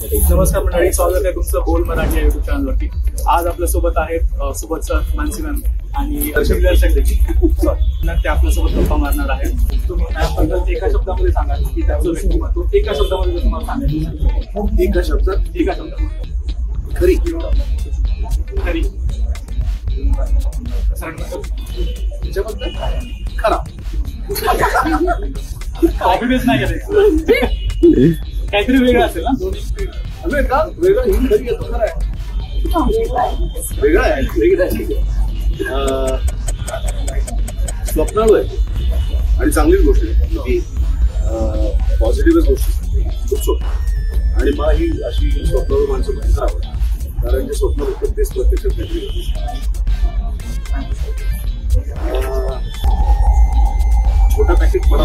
नमस्कार मंडळी, स्वागत आहे तुमचं बोल मराठी या युट्यूब चॅनलवरती. आज आपल्या सोबत आहेत सुबोध सर, मानसी मॅम आणि दर्शक देखील ते आपल्यासोबत गप्पा मारणार आहेत. तुम्ही त्याबद्दल एका शब्दामध्ये सांगा की त्याचं व्यक्तिमत्व एका शब्दामध्ये तुम्हाला सांगायचं. एका शब्दामध्ये खरी खरी त्याच्याबद्दल खरा कॉन्फिडन्स नाही करायचं, काहीतरी वेगळं असेल ना. दोन्ही का वेगळं ही खरी येतो खरं आहे, वेगळं आहे, वेगळं आहे. स्वप्नाळू आहे आणि चांगलीच गोष्ट आहे की पॉझिटिव्हच गोष्ट खूप सोप. आणि मला ही अशी स्वप्नाळू माणसं भयंकर आवडतात, कारण जे स्वप्न बघतात तेच प्रत्यक्षात काहीतरी छोटा पॅकेट पडा.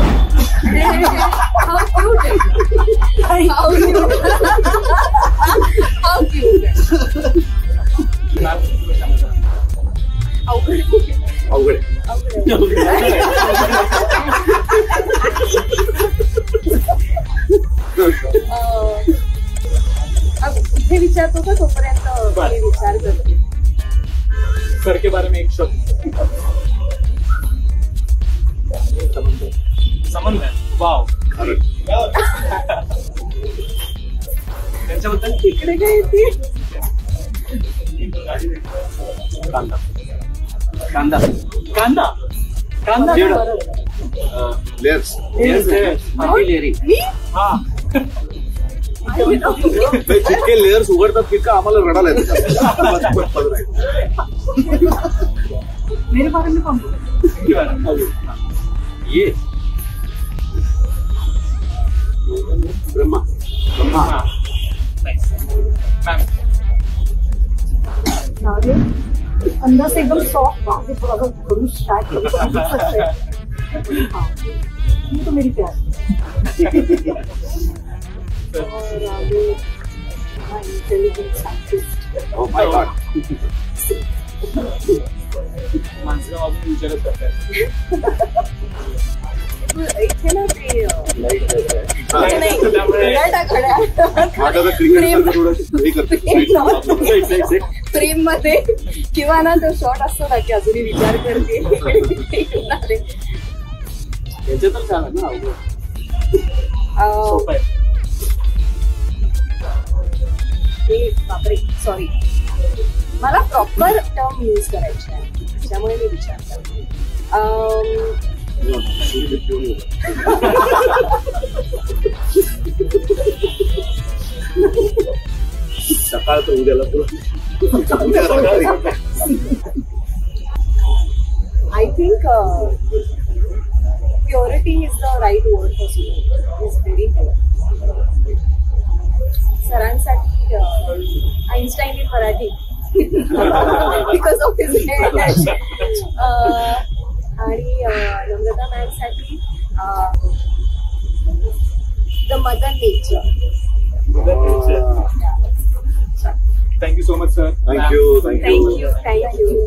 अवघड इथे विचारतो का तोपर्यंत मी विचार करते. सर के बारे में एक शब्द. संबंध आहे. वाव. त्यांच्याबद्दल तिकडे काय येते. कांदा कांदा कांदा कांदा लेयर्स हा. जितके लेयर्स उघडतात तितकं आम्हाला रडायला येतं. मेरे बारे में कौन बोला. ये ब्रह्मा ब्रह्मा अंदर से एकदम सॉफ्ट बात है, थोड़ा सा खड़ूस टाइप ये तो मेरी प्यार. और आगे intelligent scientist. Oh my God. माणसं अजून विचारच करतात. इथे ना ते प्रेम मध्ये किंवा ना तो शॉट असतो ना की अजूनही विचार करते. याचे तर छान आहे ना. बापरे, सॉरी, मला प्रॉपर टर्म यूज करायचे आहे त्यामुळे मी विचार करते. सकाळ तर उद्याला I think purity is the right word for Subodh. Is very pure. सरांसाठी Einstein in Marathi because of his आणि नम्रता मॅम साठी the mother nature. Thank you so much sir. Thank you. Thank you.